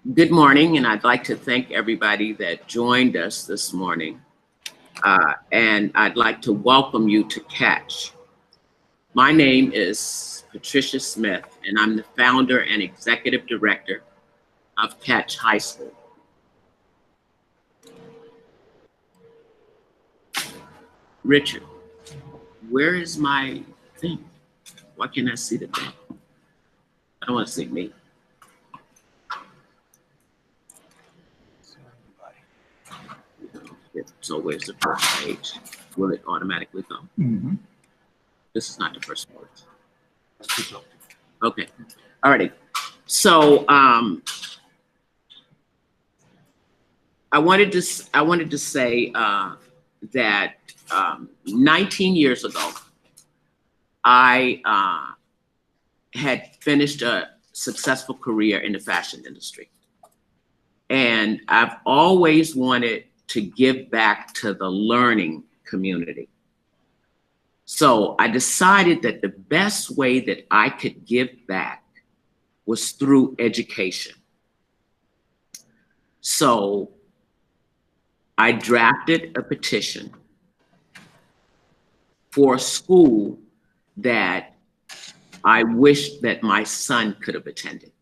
Good morning, and I'd like to thank everybody that joined us this morning. And I'd like to welcome you to Catch. My name is Patricia Smith, and I'm the founder and executive director of Catch High School. Richard, where is my thing? Why can't I see the thing? I don't want to see me. So where's the first page? Will it automatically go? Mm-hmm. This is not the first page. Okay. All righty. So I wanted to say that 19 years ago, I had finished a successful career in the fashion industry. And I've always wanted to give back to the learning community. So I decided that the best way that I could give back was through education. So I drafted a petition for a school that I wish that my son could have attended.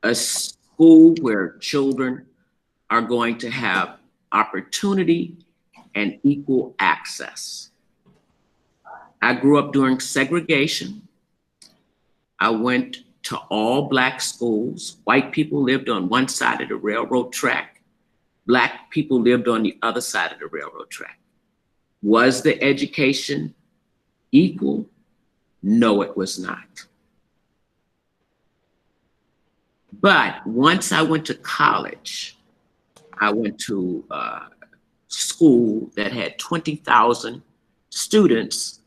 A school where children are going to have opportunity and equal access. I grew up during segregation. I went to all Black schools. White people lived on one side of the railroad track. Black people lived on the other side of the railroad track. Was the education equal? No, it was not. But once I went to college, I went to a school that had 20,000 students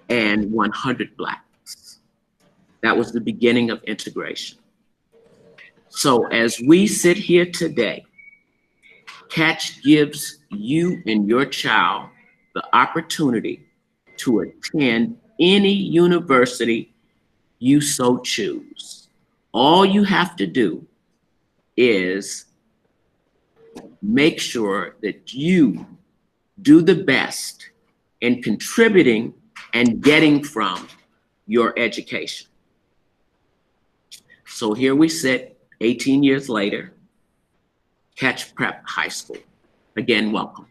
and 100 Blacks. That was the beginning of integration. So as we sit here today, Catch gives you and your child the opportunity to attend any university you so choose. All you have to do is make sure that you do the best in contributing and getting from your education. So here we sit 18 years later, Catch Prep High School. Again, welcome.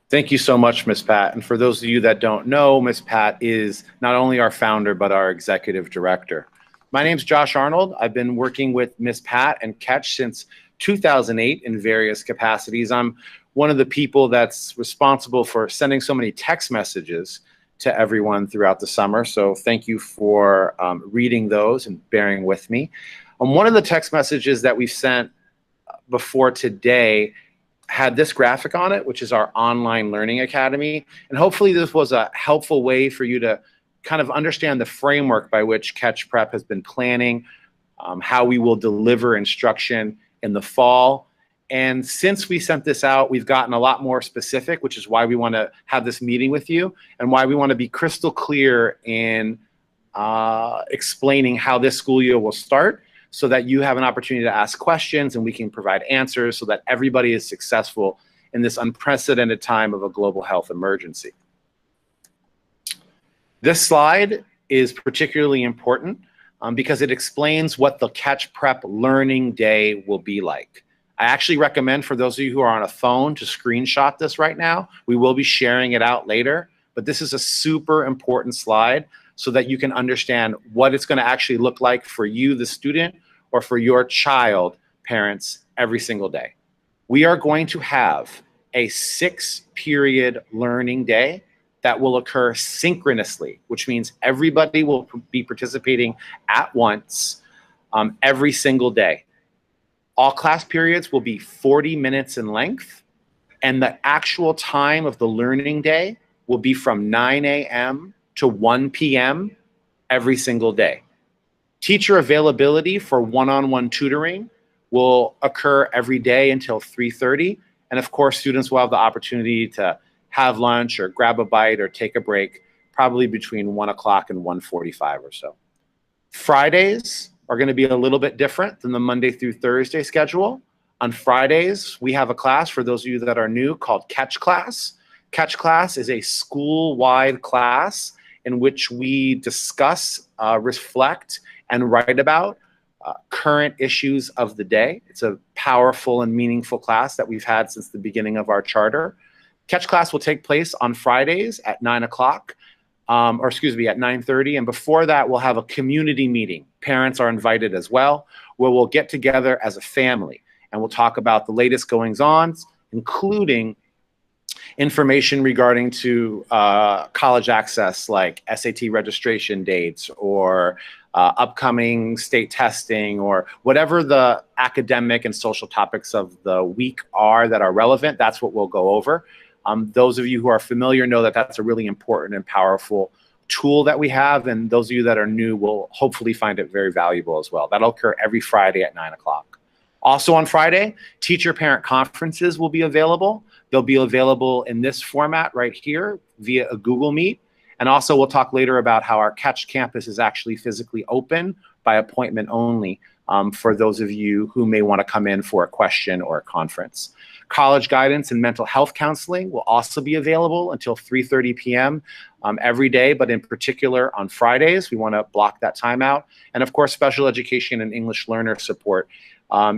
Thank you so much, Ms. Pat. And for those of you that don't know, Ms. Pat is not only our founder, but our executive director. My name's Josh Arnold. I've been working with Ms. Pat and Catch since 2008 in various capacities. I'm one of the people that's responsible for sending so many text messages to everyone throughout the summer. So thank you for reading those and bearing with me. One of the text messages that we sent before today had this graphic on it, which is our online learning academy. And hopefully this was a helpful way for you to kind of understand the framework by which Catch Prep has been planning, how we will deliver instruction in the fall. And since we sent this out, we've gotten a lot more specific, which is why we want to have this meeting with you and why we want to be crystal clear in explaining how this school year will start so that you have an opportunity to ask questions and we can provide answers so that everybody is successful in this unprecedented time of a global health emergency. This slide is particularly important because it explains what the Catch Prep Learning Day will be like. I actually recommend for those of you who are on a phone to screenshot this right now. We will be sharing it out later, but this is a super important slide so that you can understand what it's going to actually look like for you, the student, or for your child, parents, every single day. We are going to have a 6-period learning day that will occur synchronously, which means everybody will be participating at once every single day. All class periods will be 40 minutes in length, and the actual time of the learning day will be from 9 a.m. to 1 p.m. every single day. Teacher availability for one-on-one tutoring will occur every day until 3:30, and of course, students will have the opportunity to have lunch or grab a bite or take a break, probably between 1 o'clock and 1:45 or so. Fridays are going to be a little bit different than the Monday through Thursday schedule. On Fridays, we have a class for those of you that are new called Catch Class. Catch Class is a school-wide class in which we discuss, reflect, and write about current issues of the day. It's a powerful and meaningful class that we've had since the beginning of our charter. Catch Class will take place on Fridays at 9 o'clock, or excuse me, at 9:30. And before that, we'll have a community meeting. Parents are invited as well, where we'll get together as a family and we'll talk about the latest goings-ons, including information regarding to college access, like SAT registration dates or upcoming state testing, or whatever the academic and social topics of the week are that are relevant. That's what we'll go over. Those of you who are familiar know that that's a really important and powerful tool that we have, and those of you that are new will hopefully find it very valuable as well. That'll occur every Friday at 9 o'clock. Also on Friday, teacher-parent conferences will be available. They'll be available in this format right here via a Google Meet. And also we'll talk later about how our Catch campus is actually physically open by appointment only for those of you who may want to come in for a question or a conference. College guidance and mental health counseling will also be available until 3:30 p.m. Every day, but in particular on Fridays. We want to block that time out. And of course, special education and English learner support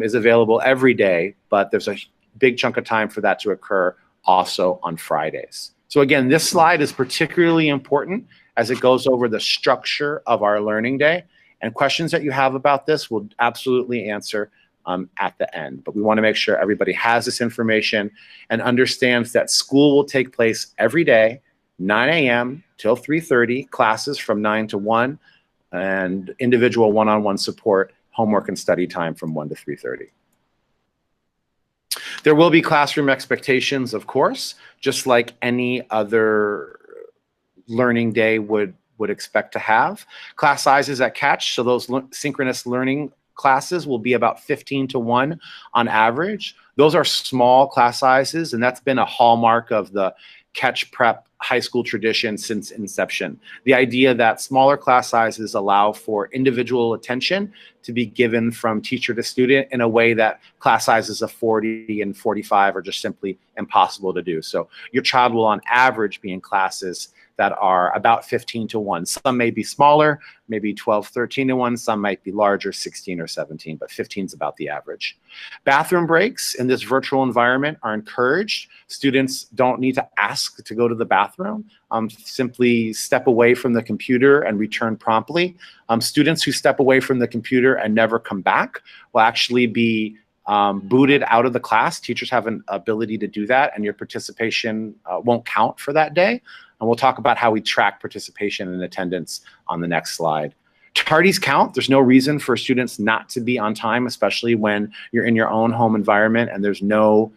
is available every day, but there's a big chunk of time for that to occur also on Fridays. So again, this slide is particularly important as it goes over the structure of our learning day, and questions that you have about this we'll absolutely answer at the end. But we want to make sure everybody has this information and understands that school will take place every day, 9 a.m. till 3:30, classes from 9 to 1, and individual one-on-one support, homework and study time from 1 to 3:30. There will be classroom expectations, of course, just like any other learning day would expect to have. Class sizes at Catch, so those synchronous learning classes will be about 15 to 1 on average. Those are small class sizes, and that's been a hallmark of the Catch Prep high school tradition since inception. The idea that smaller class sizes allow for individual attention to be given from teacher to student in a way that class sizes of 40 and 45 are just simply impossible to do. So your child will on average be in classes that are about 15 to 1. Some may be smaller, maybe 12, 13 to 1. Some might be larger, 16 or 17, but 15 is about the average. Bathroom breaks in this virtual environment are encouraged. Students don't need to ask to go to the bathroom. Simply step away from the computer and return promptly. Students who step away from the computer and never come back will actually be booted out of the class. Teachers have an ability to do that, and your participation won't count for that day. And we'll talk about how we track participation and attendance on the next slide. Tardies count. There's no reason for students not to be on time, especially when you're in your own home environment and there's no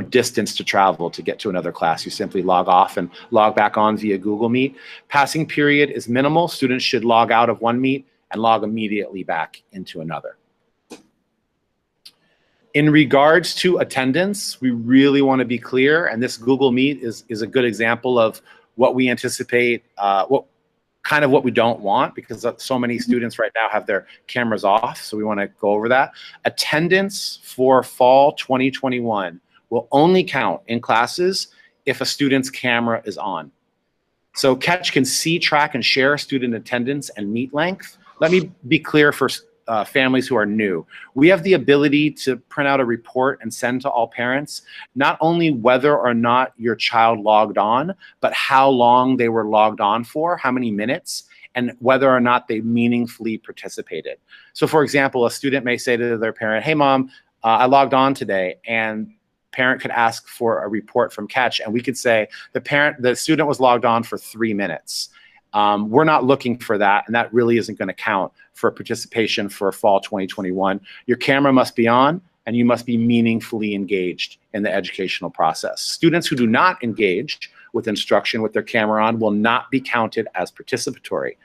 distance to travel to get to another class. You simply log off and log back on via Google Meet. Passing period is minimal. Students should log out of one meet and log immediately back into another. In regards to attendance, we really want to be clear, and this Google Meet is a good example of what we anticipate, what we don't want, because so many students right now have their cameras off, so we want to go over that. Attendance for fall 2021 will only count in classes if a student's camera is on. So Catch can see, track, and share student attendance and meet length. Let me be clear for families who are new. We have the ability to print out a report and send to all parents, not only whether or not your child logged on, but how long they were logged on for, how many minutes, and whether or not they meaningfully participated. So for example, a student may say to their parent, "Hey mom, I logged on today," and parent could ask for a report from Catch, and we could say the student was logged on for 3 minutes. We're not looking for that, and that really isn't going to count for participation for fall 2021. Your camera must be on, and you must be meaningfully engaged in the educational process. Students who do not engage with instruction with their camera on will not be counted as participatory.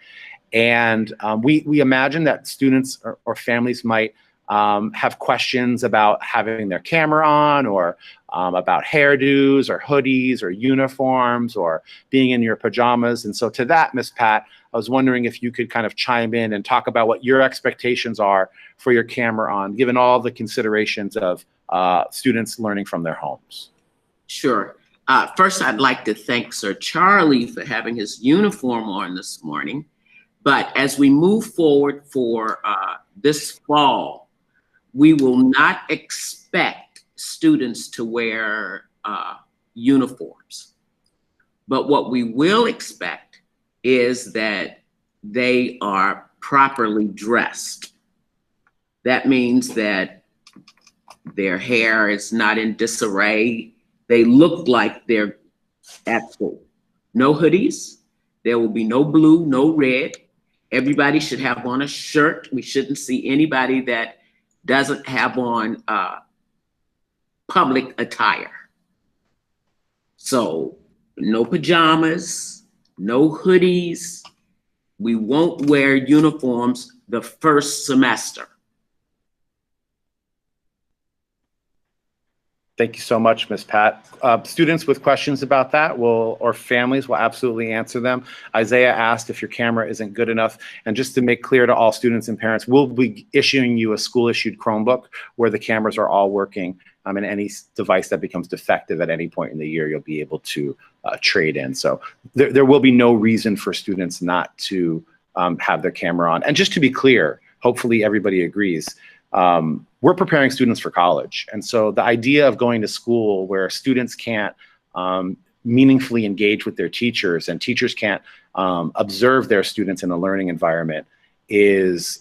And we imagine that students or families might have questions about having their camera on, or about hairdos or hoodies or uniforms or being in your pajamas. And so to that, Ms. Pat, I was wondering if you could kind of chime in and talk about what your expectations are for your camera on, given all the considerations of students learning from their homes. Sure. First, I'd like to thank Sir Charlie for having his uniform on this morning. But as we move forward for this fall, we will not expect students to wear uniforms. But what we will expect is that they are properly dressed. That means that their hair is not in disarray. They look like they're at school. No hoodies. There will be no blue, no red. Everybody should have on a shirt. We shouldn't see anybody that doesn't have on public attire. So no pajamas, no hoodies. We won't wear uniforms the first semester. Thank you so much, Ms. Pat. Students with questions about that or families will absolutely answer them. Isaiah asked if your camera isn't good enough. And just to make clear to all students and parents, we'll be issuing you a school-issued Chromebook where the cameras are all working. And any device that becomes defective at any point in the year, you'll be able to trade in. So there will be no reason for students not to have their camera on. And just to be clear, hopefully everybody agrees, we're preparing students for college. And so the idea of going to school where students can't meaningfully engage with their teachers and teachers can't observe their students in a learning environment is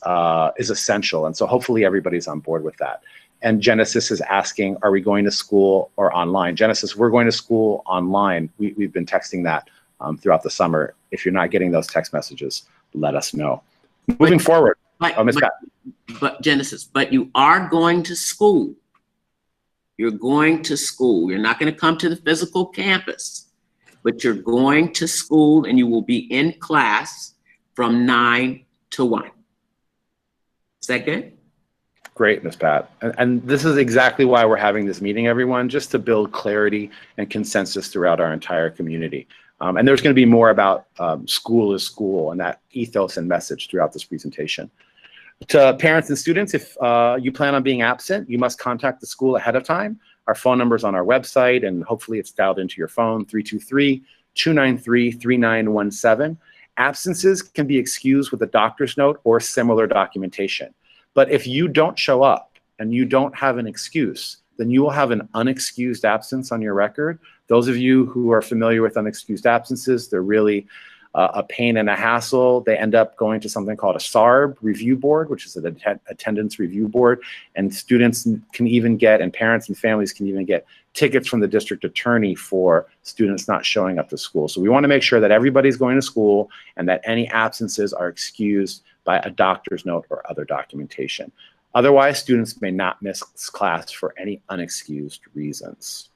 essential. And so hopefully everybody's on board with that. And Genesis is asking, are we going to school or online? Genesis, we're going to school online. We've been texting that throughout the summer. If you're not getting those text messages, let us know. Moving forward. But Genesis, but you are going to school. You're going to school. You're not going to come to the physical campus, but you're going to school and you will be in class from 9 to 1. Is that good? Great, Ms. Pat. And this is exactly why we're having this meeting, everyone, just to build clarity and consensus throughout our entire community. And there's going to be more about school is school and that ethos and message throughout this presentation. To parents and students, if you plan on being absent, you must contact the school ahead of time. Our phone number is on our website, and hopefully it's dialed into your phone, 323-293-3917. Absences can be excused with a doctor's note or similar documentation. But if you don't show up and you don't have an excuse, then you will have an unexcused absence on your record. Those of you who are familiar with unexcused absences, they're really a pain and a hassle. They end up going to something called a SARB review board, which is an attendance review board. And students can even get, and parents and families can even get tickets from the district attorney for students not showing up to school. So we want to make sure that everybody's going to school and that any absences are excused by a doctor's note or other documentation. Otherwise, students may not miss class for any unexcused reasons.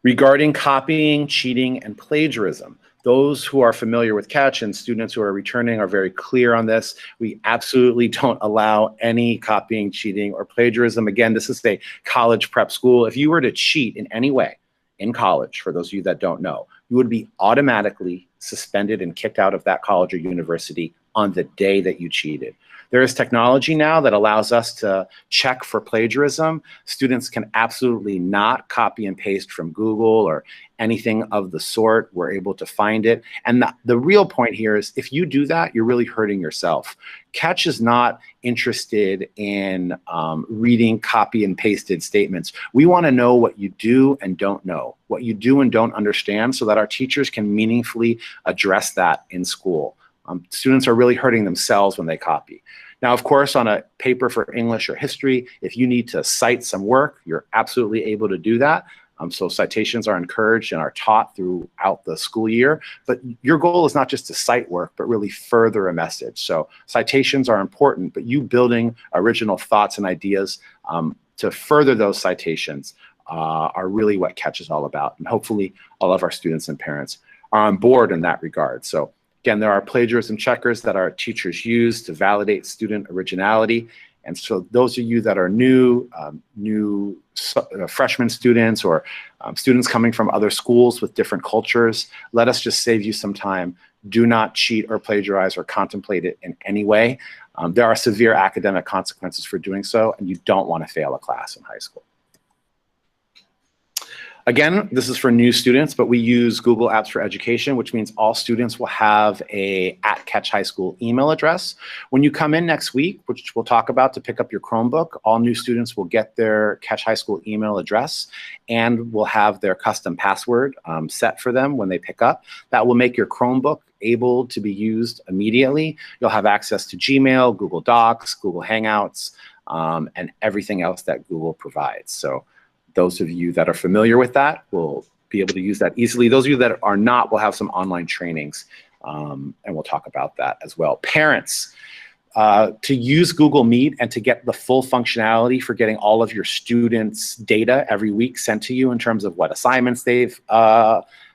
Regarding copying, cheating, and plagiarism, those who are familiar with Catch and students who are returning are very clear on this. We absolutely don't allow any copying, cheating, or plagiarism. Again, this is a college prep school. If you were to cheat in any way in college, for those of you that don't know, you would be automatically suspended and kicked out of that college or university on the day that you cheated. There is technology now that allows us to check for plagiarism. Students can absolutely not copy and paste from Google or anything of the sort. We're able to find it. And the real point here is if you do that, you're really hurting yourself. Catch is not interested in reading copy and pasted statements. We want to know what you do and don't know, what you do and don't understand, so that our teachers can meaningfully address that in school. Students are really hurting themselves when they copy. Now, of course, on a paper for English or history, if you need to cite some work, you're absolutely able to do that. So citations are encouraged and are taught throughout the school year. But your goal is not just to cite work, but really further a message. So citations are important, but you building original thoughts and ideas to further those citations are really what Catch is all about. And hopefully all of our students and parents are on board in that regard. So Again, there are plagiarism checkers that our teachers use to validate student originality. And so those of you that are new freshman students or students coming from other schools with different cultures, let us just save you some time. Do not cheat or plagiarize or contemplate it in any way. There are severe academic consequences for doing so, and you don't want to fail a class in high school. Again, this is for new students, but we use Google Apps for Education, which means all students will have a @Catch High School email address. When you come in next week, which we'll talk about, to pick up your Chromebook, all new students will get their Catch High School email address and will have their custom password set for them when they pick up. That will make your Chromebook able to be used immediately. You'll have access to Gmail, Google Docs, Google Hangouts, and everything else that Google provides. So those of you that are familiar with that will be able to use that easily. Those of you that are not will have some online trainings, and we'll talk about that as well. Parents, to use Google Meet and to get the full functionality for getting all of your students' data every week sent to you in terms of what assignments they've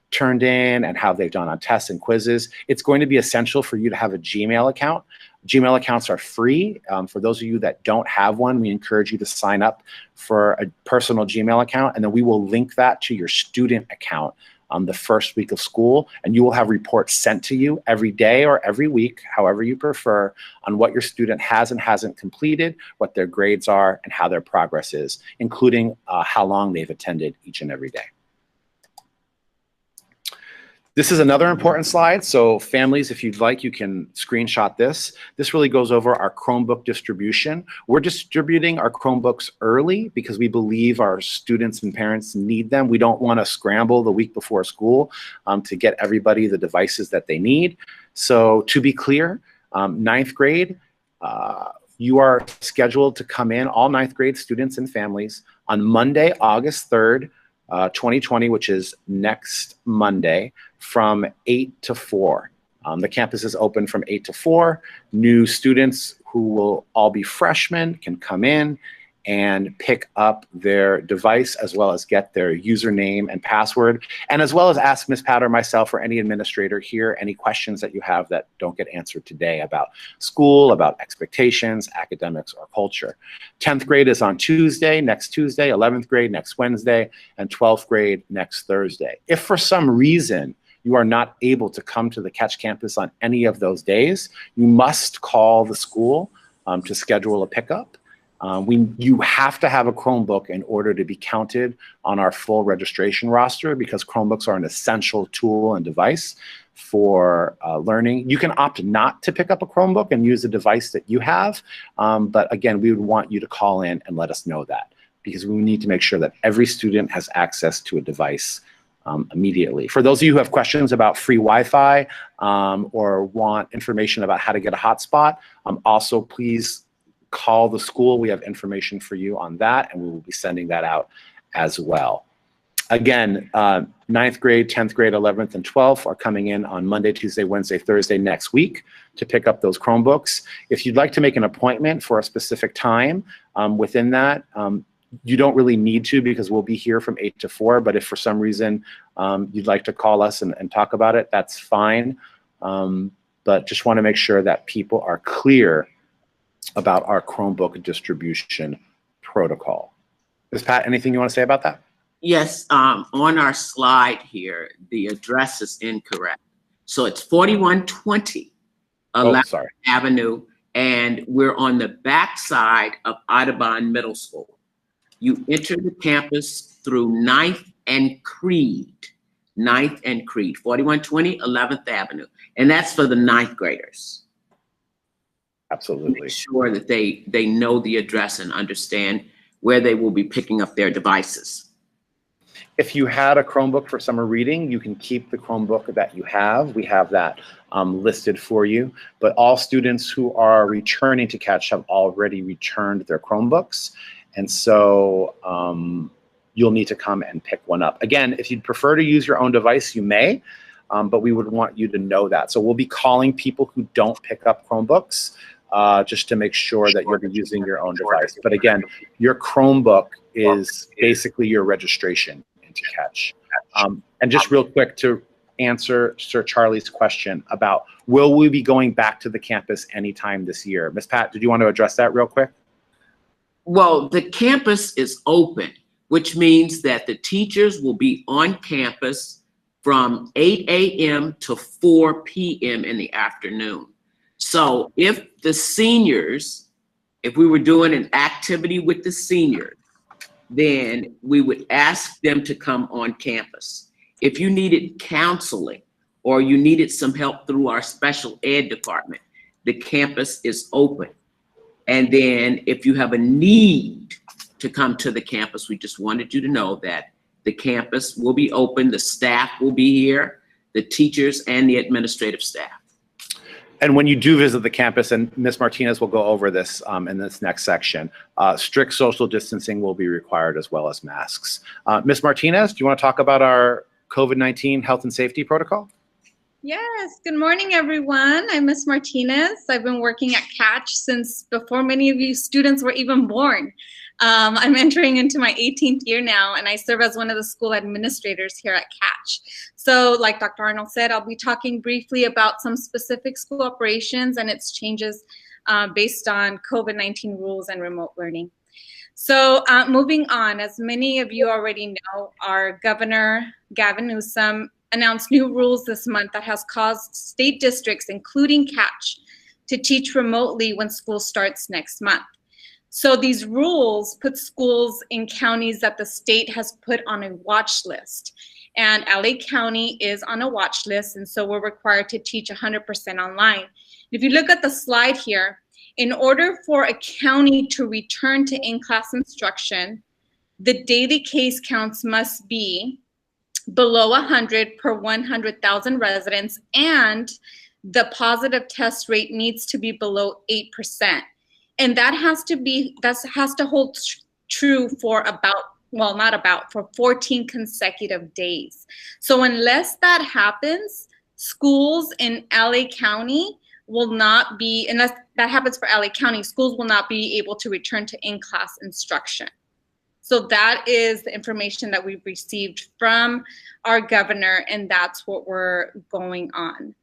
turned in and how they've done on tests and quizzes, it's going to be essential for you to have a Gmail account. Gmail accounts are free. For those of you that don't have one, we encourage you to sign up for a personal Gmail account, and then we will link that to your student account on the first week of school, and you will have reports sent to you every day or every week, however you prefer, on what your student has and hasn't completed, what their grades are, and how their progress is, including how long they've attended each and every day. This is another important slide. So families, if you'd like, you can screenshot this. This really goes over our Chromebook distribution. We're distributing our Chromebooks early because we believe our students and parents need them. We don't want to scramble the week before school to get everybody the devices that they need. So to be clear, ninth grade, you are scheduled to come in, all ninth grade students and families, on Monday, August 3rd, 2020, which is next Monday, from 8 to 4. The campus is open from 8 to 4. New students who will all be freshmen can come in and pick up their device, as well as get their username and password, and as well as ask Ms. Pat or myself or any administrator here any questions that you have that don't get answered today about school, about expectations, academics, or culture. 10th grade is on Tuesday, next Tuesday, 11th grade next Wednesday, and 12th grade next Thursday. If for some reason you are not able to come to the Catch campus on any of those days, you must call the school to schedule a pickup. You have to have a Chromebook in order to be counted on our full registration roster, because Chromebooks are an essential tool and device for learning. You can opt not to pick up a Chromebook and use the device that you have, but again, we would want you to call in and let us know that, because we need to make sure that every student has access to a device immediately. For those of you who have questions about free Wi-Fi or want information about how to get a hotspot, also please call the school. We have information for you on that, and we will be sending that out as well. Again, 9th grade, 10th grade, 11th, and 12th are coming in on Monday, Tuesday, Wednesday, Thursday next week to pick up those Chromebooks. If you'd like to make an appointment for a specific time within that, you don't really need to, because we'll be here from 8 to 4, but if for some reason you'd like to call us and talk about it, that's fine. But just want to make sure that people are clear about our Chromebook distribution protocol. Ms. Pat, anything you want to say about that? Yes, on our slide here, the address is incorrect. So it's 4120 11th Avenue, and we're on the back side of Audubon Middle School. You enter the campus through 9th and Creed, 4120 11th Avenue, and that's for the 9th graders. Absolutely. Make sure that they know the address and understand where they will be picking up their devices. If you had a Chromebook for summer reading, you can keep the Chromebook that you have. We have that listed for you. But all students who are returning to Catch have already returned their Chromebooks. And so you'll need to come and pick one up. Again, if you'd prefer to use your own device, you may, but we would want you to know that. So we'll be calling people who don't pick up Chromebooks just to make sure that you'll be using your own device. But again, your Chromebook is basically your registration into Catch. And just real quick to answer Sir Charlie's question about will we be going back to the campus anytime this year? Ms. Pat, did you want to address that real quick? Well, the campus is open, which means that the teachers will be on campus from 8 a.m. to 4 p.m. in the afternoon. So if the seniors, if we were doing an activity with the seniors, then we would ask them to come on campus. If you needed counseling or you needed some help through our special ed department, the campus is open. And then if you have a need to come to the campus, we just wanted you to know that the campus will be open, the staff will be here, the teachers and the administrative staff. And when you do visit the campus, and Ms. Martinez will go over this in this next section, strict social distancing will be required as well as masks. Ms. Martinez, do you want to talk about our COVID-19 health and safety protocol? Yes, good morning, everyone. I'm Ms. Martinez. I've been working at Catch since before many of you students were even born. I'm entering into my 18th year now, and I serve as one of the school administrators here at Catch. So like Dr. Arnold said, I'll be talking briefly about some specific school operations and its changes based on COVID-19 rules and remote learning. So moving on, as many of you already know, our Governor Gavin Newsom announced new rules this month that has caused state districts, including Catch, to teach remotely when school starts next month. So these rules put schools in counties that the state has put on a watch list. And LA County is on a watch list, and so we're required to teach 100% online. If you look at the slide here, in order for a county to return to in-class instruction, the daily case counts must be below 100 per 100,000 residents, and the positive test rate needs to be below 8%. And that has to hold true for for 14 consecutive days. So unless that happens, schools in LA County will not be, unless that happens for LA County, schools will not be able to return to in-class instruction. So that is the information that we've received from our governor, and that's what we're going on.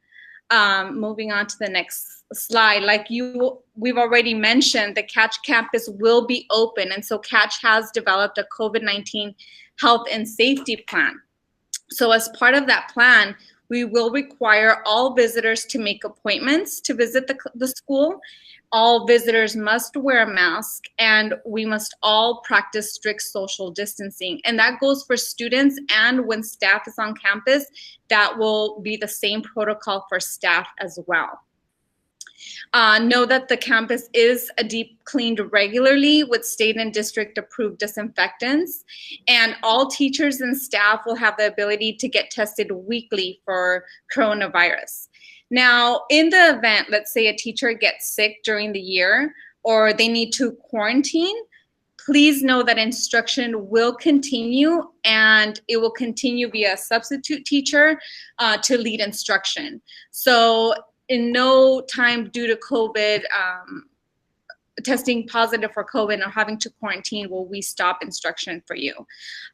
Moving on to the next slide, we've already mentioned, the Catch campus will be open, and so Catch has developed a COVID-19 health and safety plan. So as part of that plan, we will require all visitors to make appointments to visit the school. All visitors must wear a mask, and we must all practice strict social distancing. And that goes for students, and when staff is on campus, that will be the same protocol for staff as well. Know that the campus is deep cleaned regularly with state and district approved disinfectants, and all teachers and staff will have the ability to get tested weekly for coronavirus. Now, in the event, let's say a teacher gets sick during the year or they need to quarantine, please know that instruction will continue, and it will continue via a substitute teacher to lead instruction. So in no time due to COVID, testing positive for COVID or having to quarantine, will we stop instruction for you.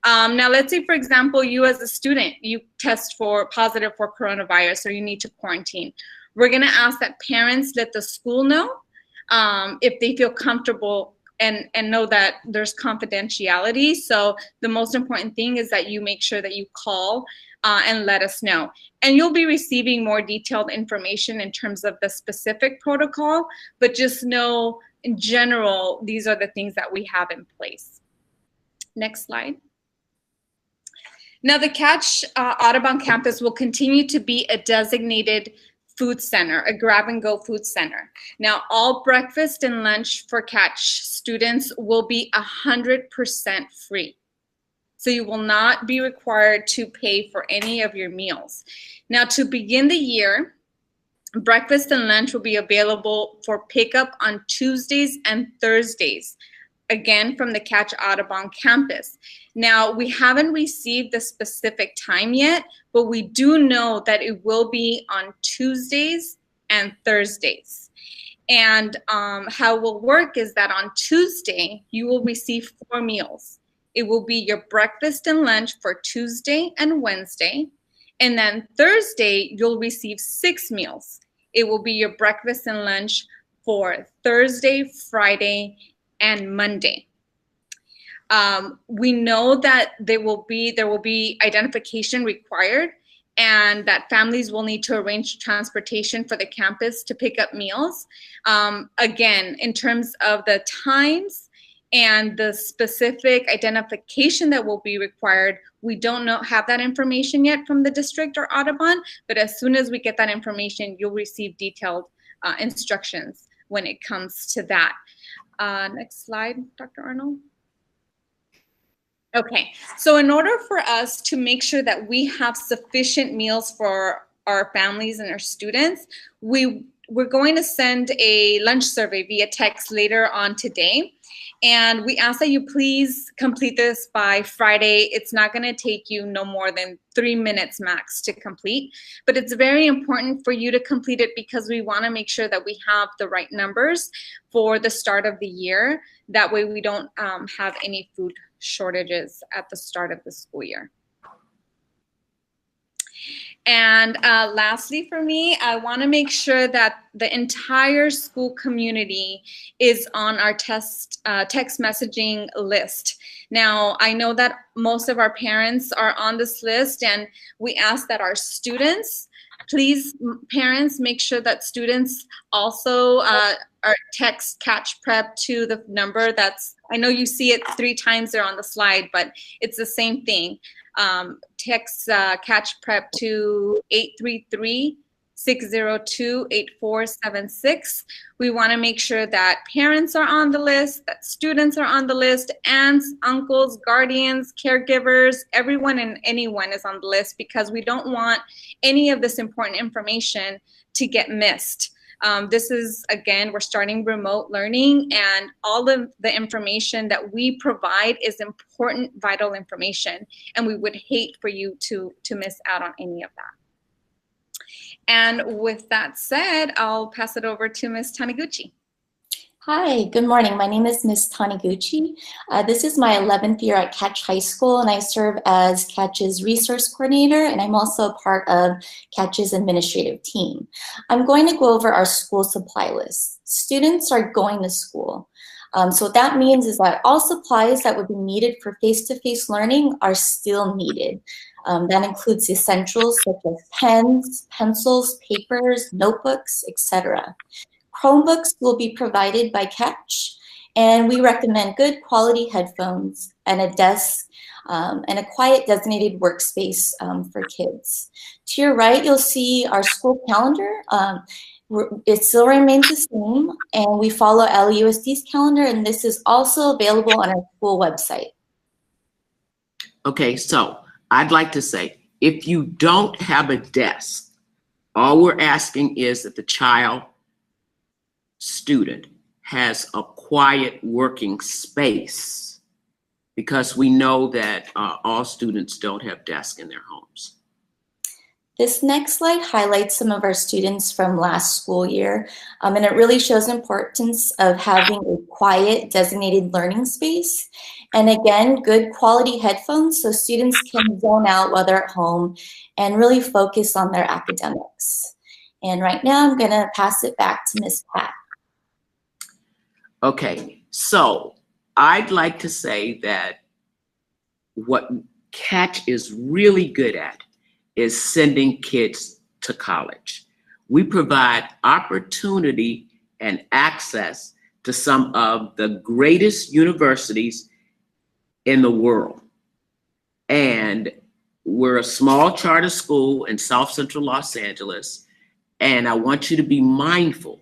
Now, let's say, for example, you as a student, you test positive for coronavirus or you need to quarantine. We're gonna ask that parents let the school know if they feel comfortable and know that there's confidentiality. So the most important thing is that you make sure that you call and let us know. And you'll be receiving more detailed information in terms of the specific protocol, but just know in general, these are the things that we have in place. Next slide. Now the Catch Audubon campus will continue to be a designated food center, a grab-and-go food center. Now all breakfast and lunch for Catch students will be 100% free. So you will not be required to pay for any of your meals. Now to begin the year, breakfast and lunch will be available for pickup on Tuesdays and Thursdays, again from the Catch Audubon campus. Now, we haven't received the specific time yet, but we do know that it will be on Tuesdays and Thursdays. And how it will work is that on Tuesday, you will receive 4 meals. It will be your breakfast and lunch for Tuesday and Wednesday, And then Thursday, you'll receive 6 meals. It will be your breakfast and lunch for Thursday, Friday, and Monday. We know that there will be identification required, and that families will need to arrange transportation for the campus to pick up meals. Again, in terms of the times and the specific identification that will be required, we don't have that information yet from the district or Audubon, but as soon as we get that information, you'll receive detailed instructions when it comes to that. Next slide, Dr. Arnold. Okay, so in order for us to make sure that we have sufficient meals for our families and our students, we're going to send a lunch survey via text later on today. And we ask that you please complete this by Friday. It's not going to take you no more than 3 minutes max to complete, but it's very important for you to complete it because we want to make sure that we have the right numbers for the start of the year. That way we don't have any food shortages at the start of the school year. And lastly for me, I want to make sure that the entire school community is on our text messaging list. Now, I know that most of our parents are on this list, and we ask that our students, please, parents, make sure that students also are text Catch Prep to the number that's, I know you see it 3 times there on the slide, but it's the same thing. Text Catch Prep to 833-602-8476. We want to make sure that parents are on the list, that students are on the list, aunts, uncles, guardians, caregivers, everyone and anyone is on the list, because we don't want any of this important information to get missed. This is, again, we're starting remote learning, and all of the information that we provide is important, vital information, and we would hate for you to miss out on any of that. And with that said, I'll pass it over to Ms. Taniguchi. Hi, good morning. My name is Ms. Taniguchi. This is my 11th year at Catch High School, and I serve as Catch's resource coordinator, and I'm also a part of Catch's administrative team. I'm going to go over our school supply list. Students are going to school. So what that means is that all supplies that would be needed for face-to-face learning are still needed. That includes essentials such as pens, pencils, papers, notebooks, etc. Chromebooks will be provided by Catch, and we recommend good quality headphones and a desk and a quiet designated workspace for kids. To your right, you'll see our school calendar. It still remains the same, and we follow LUSD's calendar, and this is also available on our school website. Okay, so I'd like to say, if you don't have a desk, all we're asking is that the student has a quiet working space, because we know that all students don't have desks in their homes. This next slide highlights some of our students from last school year, and it really shows the importance of having a quiet designated learning space, and again, good quality headphones so students can zone out while they're at home and really focus on their academics. And right now I'm gonna pass it back to Ms. Pat. Okay, so I'd like to say that what Catch is really good at is sending kids to college. We provide opportunity and access to some of the greatest universities in the world. And we're a small charter school in South Central Los Angeles, and I want you to be mindful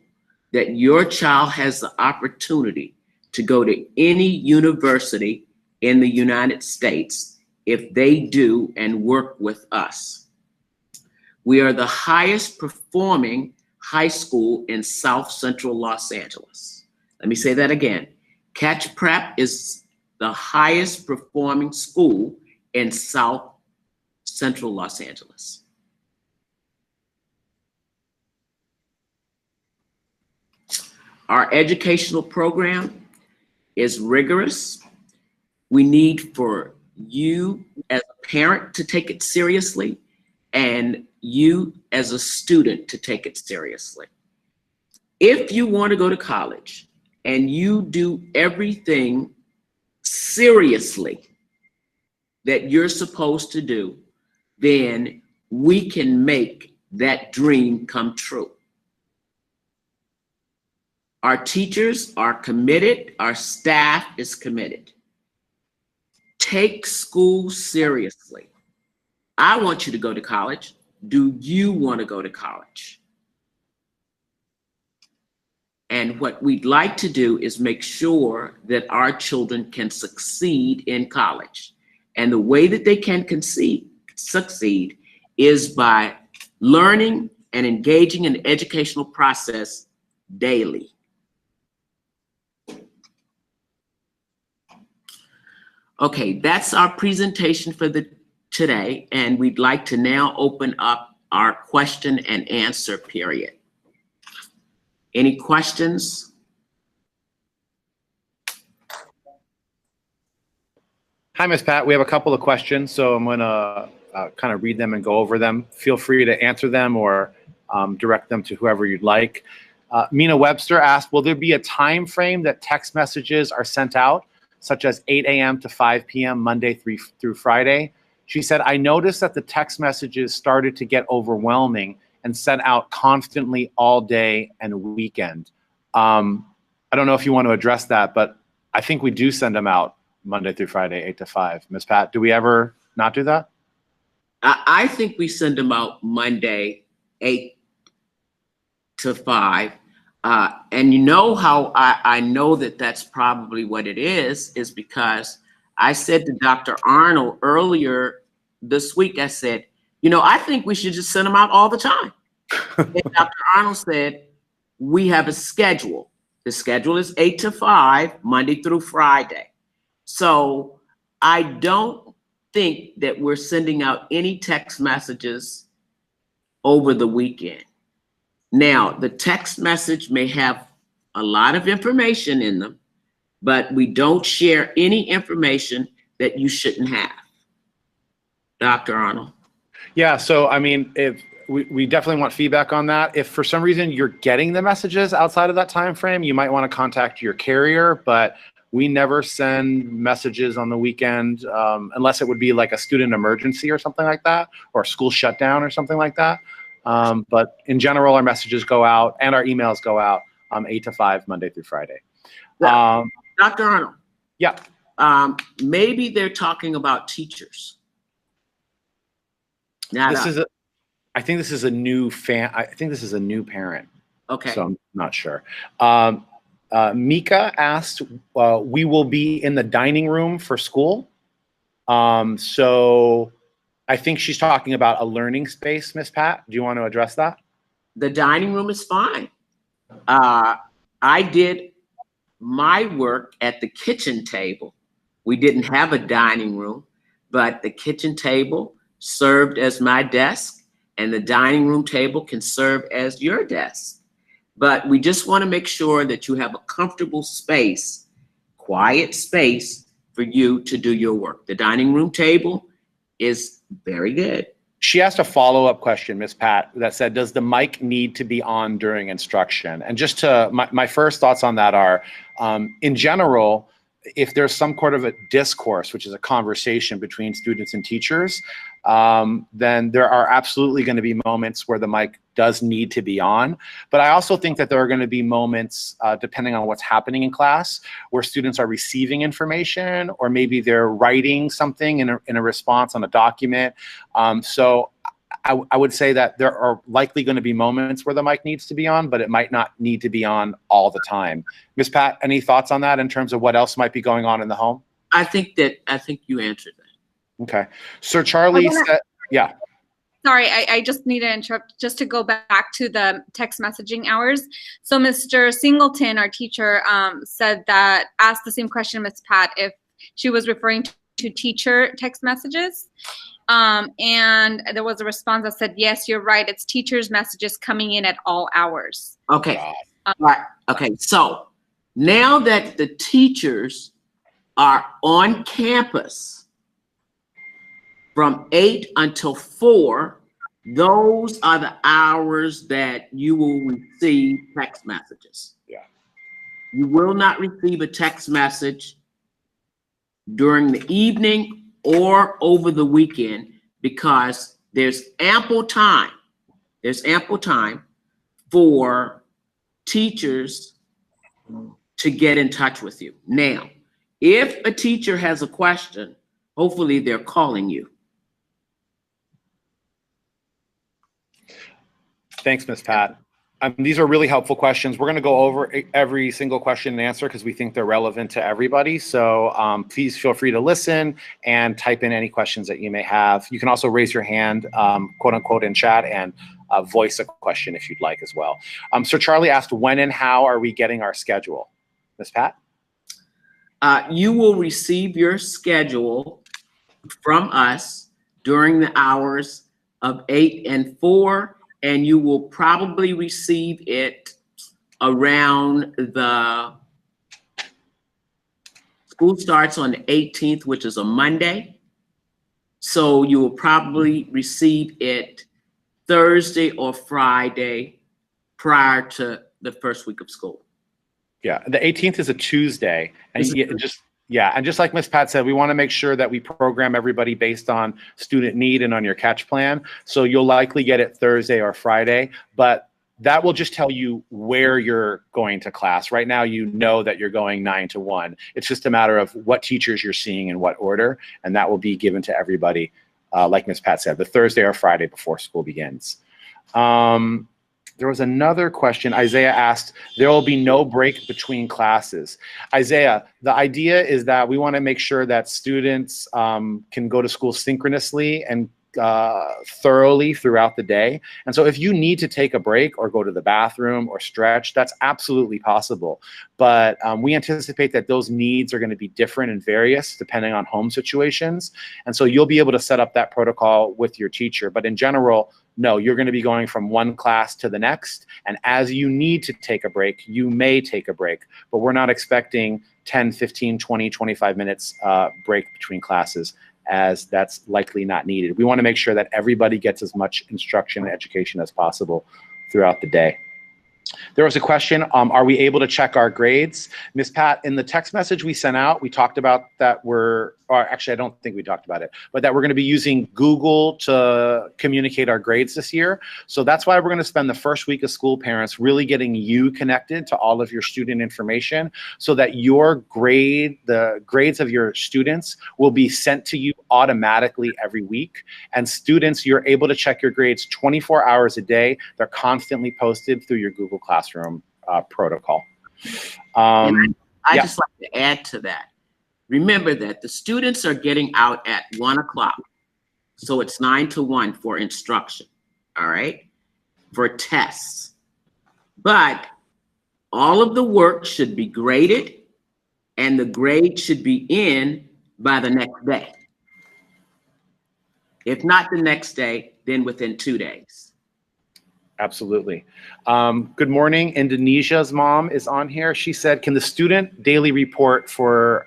that your child has the opportunity to go to any university in the United States if they do and work with us. We are the highest performing high school in South Central Los Angeles. Let me say that again. Catch Prep is the highest performing school in South Central Los Angeles. Our educational program is rigorous. We need for you as a parent to take it seriously. and you as a student to take it seriously. If you want to go to college and you do everything seriously that you're supposed to do, then we can make that dream come true. Our teachers are committed, our staff is committed. Take school seriously. I want you to go to college. Do you want to go to college? And what we'd like to do is make sure that our children can succeed in college. And the way that they can succeed is by learning and engaging in the educational process daily. Okay, that's our presentation for today, and we'd like to now open up our question and answer period. Any questions? Hi, Ms. Pat. We have a couple of questions, so I'm going to kind of read them and go over them. Feel free to answer them or direct them to whoever you'd like. Mina Webster asked, will there be a time frame that text messages are sent out, such as 8 a.m. to 5 p.m. Monday through Friday? She said, I noticed that the text messages started to get overwhelming and sent out constantly all day and weekend. I don't know if you want to address that, but I think we do send them out Monday through Friday, 8 to 5. Ms. Pat, do we ever not do that? I think we send them out Monday, 8 to 5. And you know how I know that that's probably what it is because I said to Dr. Arnold earlier this week, I said, you know, I think we should just send them out all the time. And Dr. Arnold said, we have a schedule. The schedule is 8 to 5, Monday through Friday. So I don't think that we're sending out any text messages over the weekend. Now, the text message may have a lot of information in them, but we don't share any information that you shouldn't have. Dr. Arnold. Yeah, so I mean, if we definitely want feedback on that. If for some reason you're getting the messages outside of that time frame, you might want to contact your carrier, but we never send messages on the weekend unless it would be like a student emergency or something like that, or a school shutdown or something like that. But in general, our messages go out and our emails go out 8 to 5, Monday through Friday. Dr. Arnold. Yeah. Maybe they're talking about teachers. I think this is a new I think this is a new parent. Okay. So I'm not sure. Mika asked, we will be in the dining room for school. So I think she's talking about a learning space, Miss Pat. Do you want to address that? The dining room is fine. I did my work at the kitchen table. We didn't have a dining room, but the kitchen table served as my desk, and the dining room table can serve as your desk. But we just want to make sure that you have a comfortable space, quiet space for you to do your work. The dining room table is very good. She asked a follow-up question, Miss Pat, that said, does the mic need to be on during instruction? And just to, my first thoughts on that are, in general, if there's some sort of a discourse, which is a conversation between students and teachers, then there are absolutely going to be moments where the mic does need to be on. But I also think that there are going to be moments, depending on what's happening in class, where students are receiving information, or maybe they're writing something in a response on a document. So I would say that there are likely going to be moments where the mic needs to be on, but it might not need to be on all the time. Ms. Pat, any thoughts on that in terms of what else might be going on in the home? I think you answered that. Okay. Sir Charlie said, yeah. Sorry, I just need to interrupt just to go back to the text messaging hours. So Mr. Singleton, our teacher, said that, asked the same question, Ms. Pat, if she was referring to teacher text messages. And there was a response that said, yes, you're right. It's teachers' messages coming in at all hours. Okay. All right. Okay. So now that the teachers are on campus from 8 until 4, those are the hours that you will receive text messages. Yeah. You will not receive a text message during the evening or over the weekend because there's ample time. There's ample time for teachers to get in touch with you. Now, if a teacher has a question, hopefully they're calling you. Thanks, Ms. Pat. These are really helpful questions. We're going to go over every single question and answer because we think they're relevant to everybody. So please feel free to listen and type in any questions that you may have. You can also raise your hand, quote unquote, in chat and voice a question if you'd like as well. So Charlie asked, when and how are we getting our schedule? Ms. Pat? You will receive your schedule from us during the hours of 8 and 4. And you will probably receive it around the school starts on the 18th, which is a Monday. So you will probably receive it Thursday or Friday prior to the first week of school. Yeah, the 18th is a Tuesday, and just like Ms. Pat said, we want to make sure that we program everybody based on student need and on your catch plan. So you'll likely get it Thursday or Friday, but that will just tell you where you're going to class. Right now, you know that you're going 9 to 1. It's just a matter of what teachers you're seeing in what order, and that will be given to everybody, like Ms. Pat said, the Thursday or Friday before school begins. There was another question. Isaiah asked, there will be no break between classes. Isaiah, the idea is that we want to make sure that students can go to school synchronously and thoroughly throughout the day. And so if you need to take a break or go to the bathroom or stretch, that's absolutely possible. But we anticipate that those needs are going to be different and various depending on home situations. And so you'll be able to set up that protocol with your teacher. But in general, no, you're going to be going from one class to the next. And as you need to take a break, you may take a break. But we're not expecting 10, 15, 20, 25 minutes break between classes, as that's likely not needed. We want to make sure that everybody gets as much instruction and education as possible throughout the day. There was a question, are we able to check our grades? Ms. Pat, in the text message we sent out, we talked about that actually I don't think we talked about it, but that we're going to be using Google to communicate our grades this year. So that's why we're going to spend the first week of school, parents, really getting you connected to all of your student information so that your grade, the grades of your students will be sent to you automatically every week. And students, you're able to check your grades 24 hours a day. They're constantly posted through your Google Classroom protocol. I just like to add to that. Remember that the students are getting out at 1 o'clock. So it's 9 to 1 for instruction, all right, for tests. But all of the work should be graded and the grade should be in by the next day. If not the next day, then within 2 days. Absolutely. Good morning. Indonesia's mom is on here. She said, can the student daily report for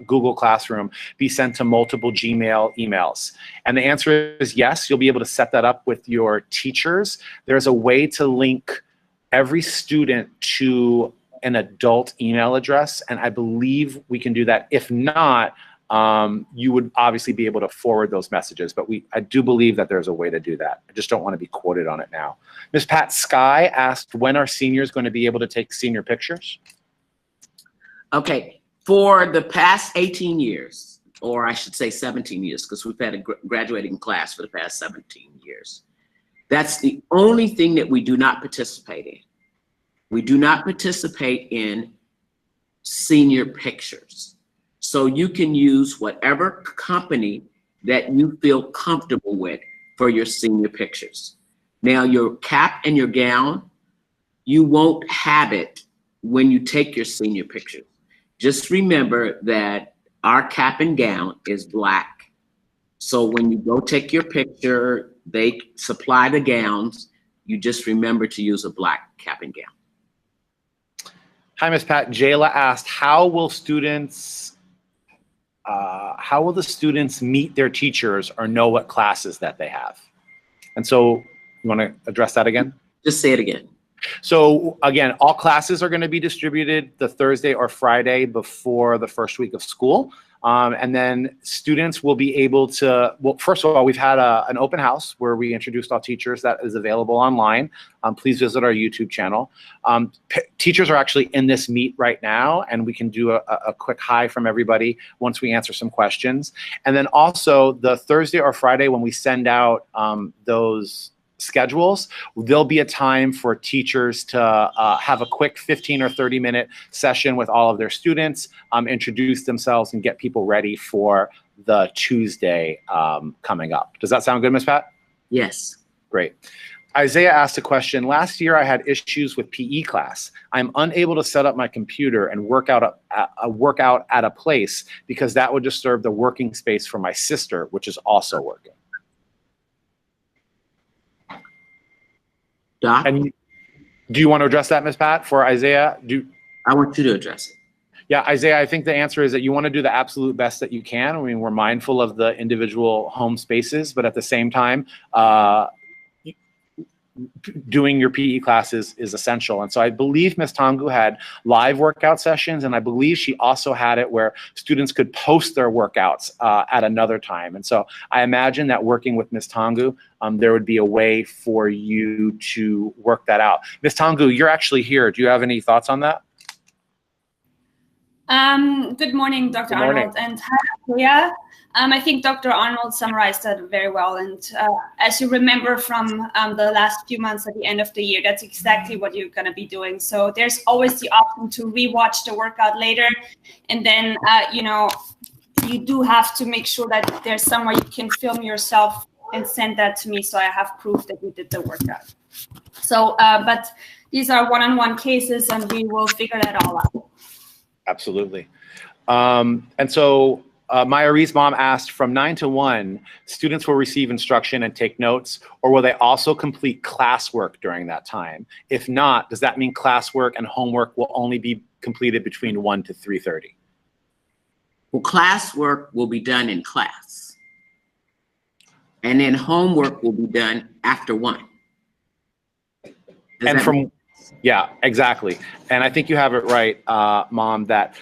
Google Classroom be sent to multiple Gmail emails? And the answer is yes. You'll be able to set that up with your teachers. There's a way to link every student to an adult email address, and I believe we can do that. If not, you would obviously be able to forward those messages, but I do believe that there's a way to do that. I just don't want to be quoted on it now. Ms. Pat Sky asked, when are seniors going to be able to take senior pictures? Okay, for the past 18 years, or I should say 17 years, because we've had a graduating class for the past 17 years. That's the only thing that we do not participate in. We do not participate in senior pictures. So you can use whatever company that you feel comfortable with for your senior pictures. Now, your cap and your gown, you won't have it when you take your senior pictures. Just remember that our cap and gown is black. So when you go take your picture, they supply the gowns. You just remember to use a black cap and gown. Hi, Ms. Pat. Jayla asked, how will the students meet their teachers or know what classes that they have? And so you want to address that again? Just say it again. So again, all classes are going to be distributed the Thursday or Friday before the first week of school. And then students will be able to, well, first of all, we've had an open house where we introduced all teachers that is available online. Please visit our YouTube channel. Teachers are actually in this meet right now, and we can do a quick hi from everybody once we answer some questions. And then also the Thursday or Friday when we send out those schedules, there'll be a time for teachers to have a quick 15 or 30-minute session with all of their students, introduce themselves, and get people ready for the Tuesday coming up. Does that sound good, Ms. Pat? Yes. Great. Isaiah asked a question. Last year, I had issues with PE class. I'm unable to set up my computer and work out at a place because that would disturb the working space for my sister, which is also working. Doc? And do you want to address that, Ms. Pat, for Isaiah? I want you to address it. Yeah, Isaiah, I think the answer is that you want to do the absolute best that you can. I mean, we're mindful of the individual home spaces, but at the same time, doing your PE classes is essential. And so I believe Ms. Tongu had live workout sessions, and I believe she also had it where students could post their workouts at another time. And so I imagine that working with Ms. Tongu, there would be a way for you to work that out. Ms. Tongu, you're actually here. Do you have any thoughts on that? Good morning, Dr. Good morning. Arnold, and hi, Leah. I think Dr. Arnold summarized that very well. And as you remember from the last few months at the end of the year, that's exactly what you're going to be doing. So there's always the option to rewatch the workout later. And then, you know, you do have to make sure that there's somewhere you can film yourself and send that to me so I have proof that you did the workout. So, but these are one-on-one cases, and we will figure that all out. Absolutely. And so Mayari's mom asked, from 9 to 1, students will receive instruction and take notes, or will they also complete classwork during that time? If not, does that mean classwork and homework will only be completed between 1 to 3:30? Well, classwork will be done in class. And then homework will be done after 1. And from, yeah, exactly. And I think you have it right, Mom, that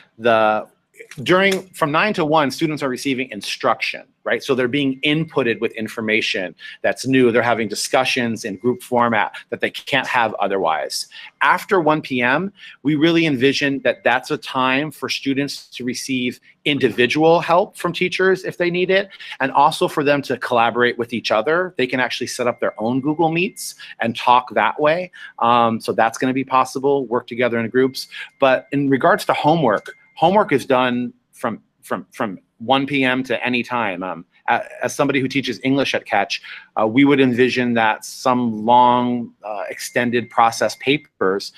from 9 to 1, students are receiving instruction, right? So they're being inputted with information that's new. They're having discussions in group format that they can't have otherwise. After 1 p.m., we really envision that that's a time for students to receive individual help from teachers if they need it, and also for them to collaborate with each other. They can actually set up their own Google Meets and talk that way. So that's going to be possible, work together in groups. But in regards to homework is done from 1 p.m. to any time. As somebody who teaches English at Catch, we would envision that some long, extended process papers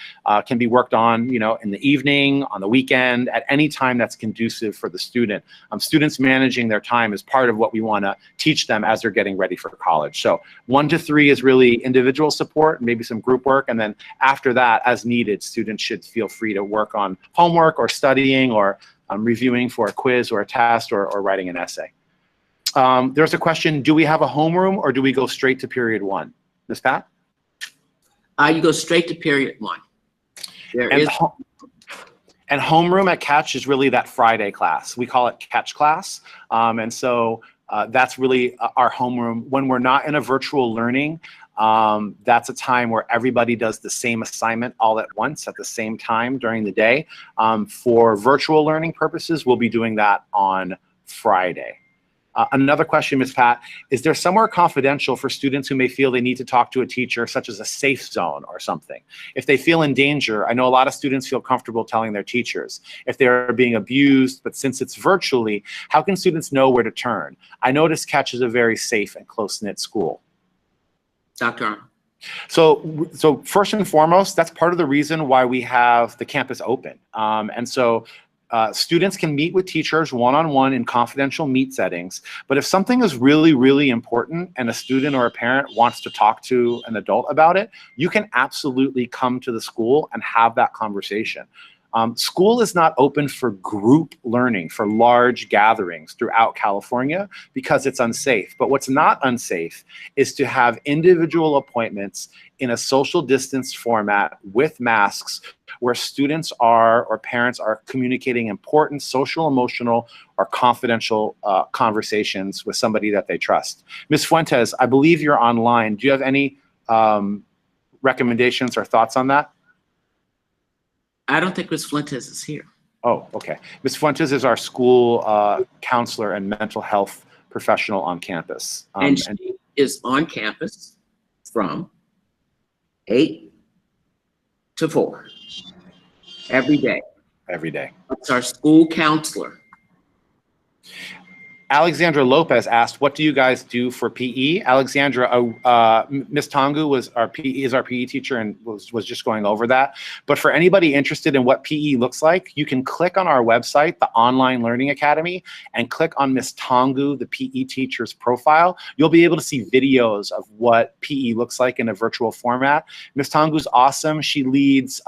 can be worked on, in the evening, on the weekend, at any time that's conducive for the student. Students managing their time is part of what we want to teach them as they're getting ready for college. So 1 to 3 is really individual support, maybe some group work, and then after that, as needed, students should feel free to work on homework or studying or reviewing for a quiz or a test or writing an essay. There's a question, do we have a homeroom or do we go straight to period 1? Ms. Pat? You go straight to period 1. And homeroom at Catch is really that Friday class. We call it Catch class. And so that's really our homeroom. When we're not in a virtual learning, that's a time where everybody does the same assignment all at once at the same time during the day. For virtual learning purposes, we'll be doing that on Friday. Another question, Ms. Pat, is there somewhere confidential for students who may feel they need to talk to a teacher, such as a safe zone or something? If they feel in danger, I know a lot of students feel comfortable telling their teachers. If they're being abused, but since it's virtually, how can students know where to turn? I notice Catch is a very safe and close-knit school. Dr. Arnold. So first and foremost, that's part of the reason why we have the campus open. And so students can meet with teachers one-on-one in confidential meet settings. But if something is really, really important and a student or a parent wants to talk to an adult about it, you can absolutely come to the school and have that conversation. School is not open for group learning, for large gatherings throughout California because it's unsafe. But what's not unsafe is to have individual appointments in a social distance format with masks where students are or parents are communicating important social, emotional, or confidential conversations with somebody that they trust. Ms. Fuentes, I believe you're online. Do you have any recommendations or thoughts on that? I don't think Ms. Fuentes is here. Oh, okay. Ms. Fuentes is our school counselor and mental health professional on campus. And she is on campus from 8 to 4 every day. Every day. It's our school counselor. Alexandra Lopez asked, what do you guys do for PE? Alexandra, Ms. Tongu is our PE teacher and was just going over that. But for anybody interested in what PE looks like, you can click on our website, the Online Learning Academy, and click on Ms. Tongu, the PE teacher's profile. You'll be able to see videos of what PE looks like in a virtual format. Ms. Tongu's awesome. She leads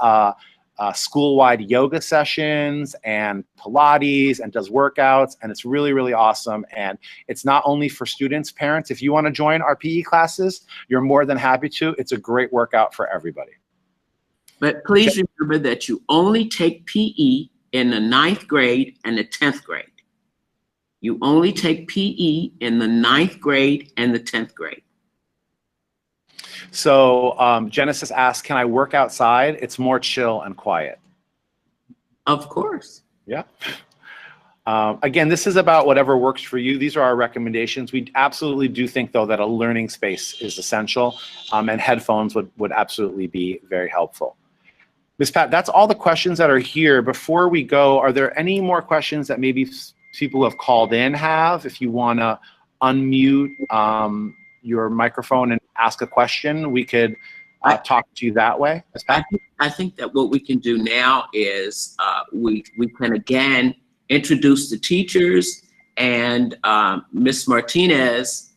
school-wide yoga sessions and Pilates and does workouts, and it's really, really awesome. And it's not only for students, parents. If you want to join our PE classes, you're more than happy to. It's a great workout for everybody. But please remember that you only take PE in the 9th grade and the 10th grade. You only take PE in the 9th grade and the 10th grade. So Genesis asked, can I work outside? It's more chill and quiet. Of course. Yeah. Again, this is about whatever works for you. These are our recommendations. We absolutely do think, though, that a learning space is essential, and headphones would absolutely be very helpful. Ms. Pat, that's all the questions that are here. Before we go, are there any more questions that maybe people who have called in have? If you want to unmute your microphone and ask a question, we could talk to you that way. Ms. Pat? I think that what we can do now is we can again introduce the teachers, and Ms. Martinez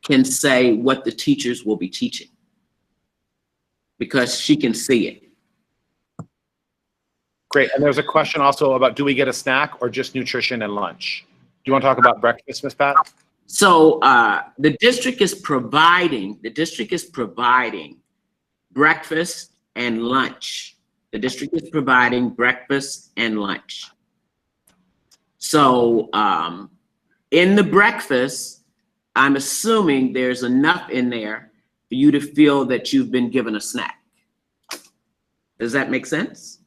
can say what the teachers will be teaching because she can see it. Great. And there's a question also about, do we get a snack or just nutrition and lunch? Do you want to talk about breakfast, Ms. Pat? So the district is providing breakfast and lunch. The district is providing breakfast and lunch. So in the breakfast, I'm assuming there's enough in there for you to feel that you've been given a snack. Does that make sense?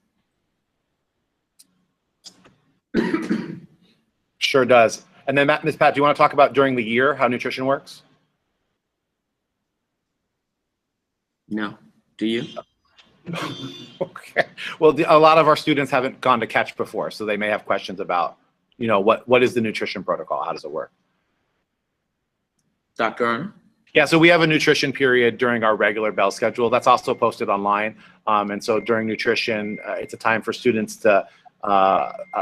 Sure does. And then Ms. Pat, do you want to talk about during the year how nutrition works? No. Do you? Okay. Well, a lot of our students haven't gone to Catch before, so they may have questions about, you know, what is the nutrition protocol? How does it work? Dr. Arnold? Yeah, so we have a nutrition period during our regular bell schedule. That's also posted online. And so during nutrition, it's a time for students to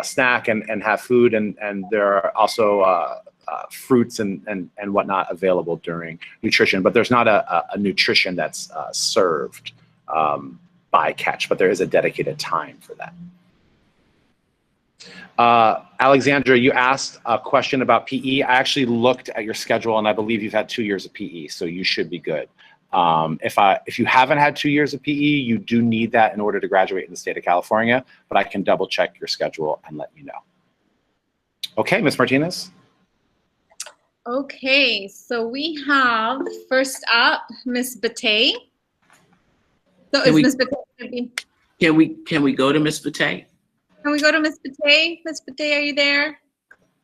snack and have food, and there are also fruits and whatnot available during nutrition, but there's not a nutrition that's served by Catch, but there is a dedicated time for that. Alexandra, you asked a question about PE. I actually looked at your schedule, and I believe you've had 2 years of PE, so you should be good. If you haven't had 2 years of PE, you do need that in order to graduate in the state of California, but I can double check your schedule and let you know. Okay, Ms. Martinez. Okay, so we have first up Ms. Batey. So is Ms. Batey going to be? Can we go to Ms. Batey? Can we go to Ms. Batey? Ms. Batey, are you there?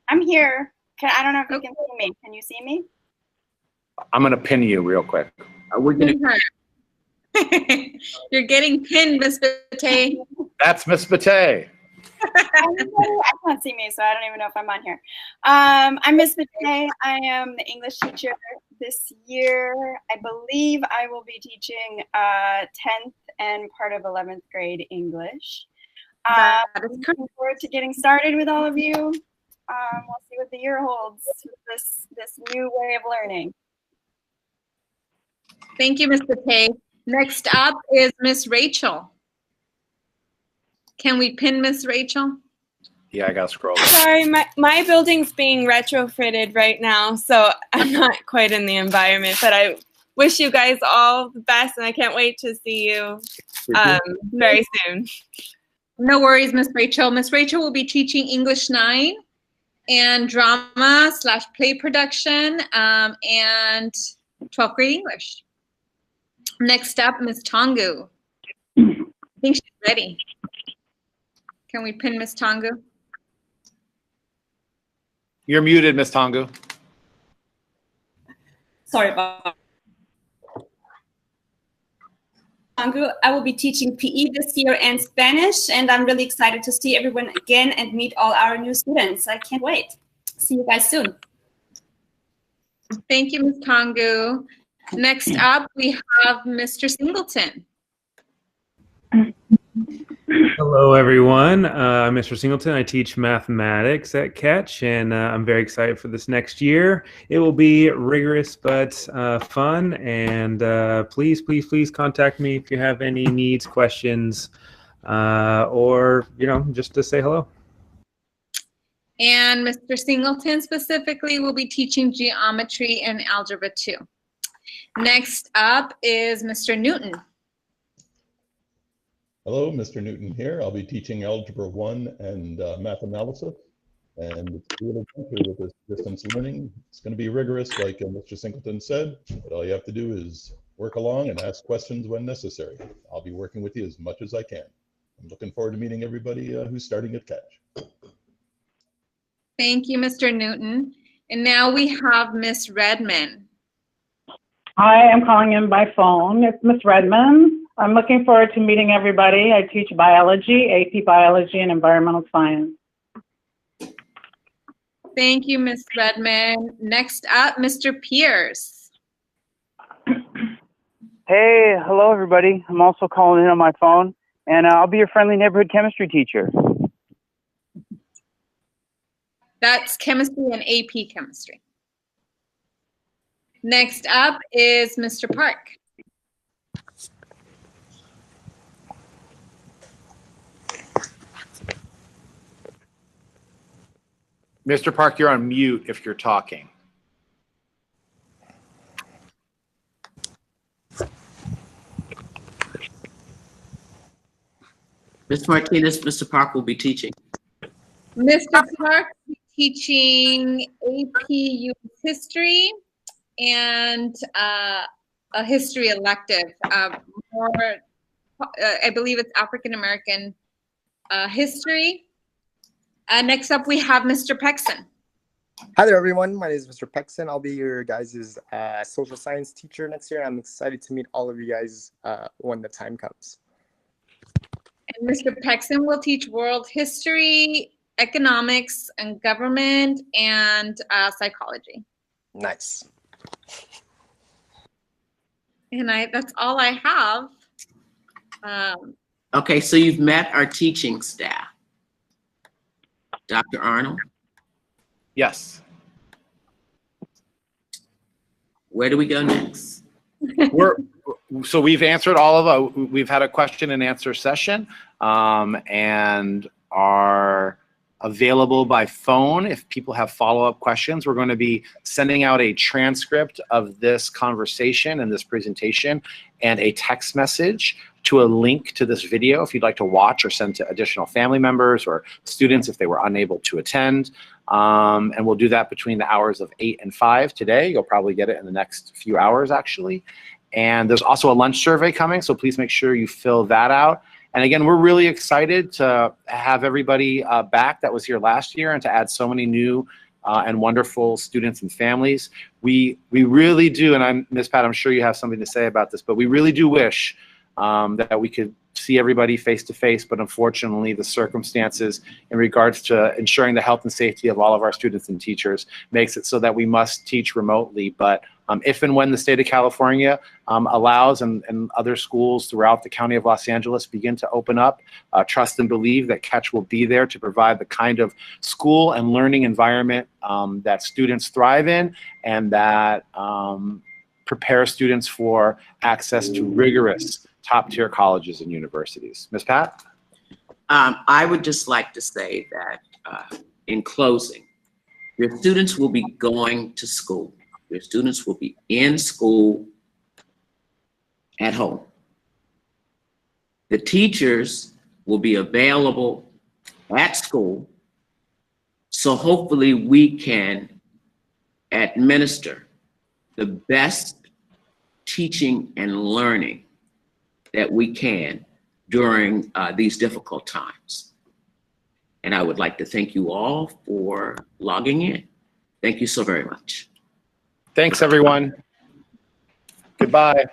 I'm here. I don't know if you can see me. Can you see me? I'm going to pin you real quick. We're gonna. You're getting pinned, Ms. Batey. That's Ms. Batey. I can't see me, so I don't even know if I'm on here. I'm Ms. Batey. I am the English teacher this year. I believe I will be teaching 10th and part of 11th grade English. Looking forward to getting started with all of you. We'll see what the year holds with this new way of learning. Thank you, Ms. Batey. Next up is Ms. Rachel. Can we pin Miss Rachel? Yeah, I got to scroll. Sorry, my building's being retrofitted right now, so I'm not quite in the environment, but I wish you guys all the best, and I can't wait to see you very soon. No worries, Miss Rachel. Miss Rachel will be teaching English 9 and drama/play production and 12th grade English. Next up, Miss Tongu. I think she's ready. Can we pin Miss Tongu? You're muted, Miss Tongu. Sorry about Tongu. I will be teaching PE this year and Spanish, and I'm really excited to see everyone again and meet all our new students. I can't wait. See you guys soon. Thank you, Ms. Tongu. Next up, we have Mr. Singleton. Hello, everyone. I'm Mr. Singleton. I teach mathematics at Catch, and I'm very excited for this next year. It will be rigorous but fun, and please, please, please contact me if you have any needs, questions, or, just to say hello. And Mr. Singleton specifically will be teaching geometry and algebra 2. Next up is Mr. Newton. Hello, Mr. Newton here. I'll be teaching Algebra 1 and Math Analysis. And it's a little adventure with this distance learning. It's going to be rigorous, like Mr. Singleton said, but all you have to do is work along and ask questions when necessary. I'll be working with you as much as I can. I'm looking forward to meeting everybody who's starting at Catch. Thank you, Mr. Newton. And now we have Miss Redmond. Hi, I'm calling in by phone. It's Miss Redmond. I'm looking forward to meeting everybody. I teach biology, AP biology, and environmental science. Thank you, Miss Redmond. Next up, Mr. Pierce. Hey, hello everybody. I'm also calling in on my phone, and I'll be your friendly neighborhood chemistry teacher. That's chemistry and AP chemistry. Next up is Mr. Park. Mr. Park, you're on mute if you're talking. Ms. Martinez, Mr. Park will be teaching. Mr. Park will be teaching AP US history and a history elective. More, I believe it's African American history. Next up, we have Mr. Pexon. Hi there, everyone. My name is Mr. Pexon. I'll be your guys' social science teacher next year. I'm excited to meet all of you guys when the time comes. And Mr. Pexon will teach world history, economics, and government, and psychology. Nice. And that's all I have. Okay, so you've met our teaching staff. Dr. Arnold? Yes. Where do we go next? So we've answered all of we've had a question and answer session and are available by phone if people have follow-up questions. We're going to be sending out a transcript of this conversation and this presentation and a text message to a link to this video if you'd like to watch or send to additional family members or students if they were unable to attend. And we'll do that between the hours of 8 and 5 today. You'll probably get it in the next few hours, actually. And there's also a lunch survey coming, so please make sure you fill that out. And again, we're really excited to have everybody back that was here last year and to add so many new and wonderful students and families. We really do, and Ms. Pat, I'm sure you have something to say about this, but we really do wish that we could see everybody face to face, but unfortunately the circumstances in regards to ensuring the health and safety of all of our students and teachers makes it so that we must teach remotely. But if and when the state of California allows and other schools throughout the county of Los Angeles begin to open up, trust and believe that Catch will be there to provide the kind of school and learning environment that students thrive in and that prepare students for access to rigorous top-tier colleges and universities. Ms. Pat? I would just like to say that in closing, your students will be going to school. Your students will be in school at home. The teachers will be available at school. So hopefully we can administer the best teaching and learning that we can during these difficult times. And I would like to thank you all for logging in. Thank you so very much. Thanks, everyone. Goodbye.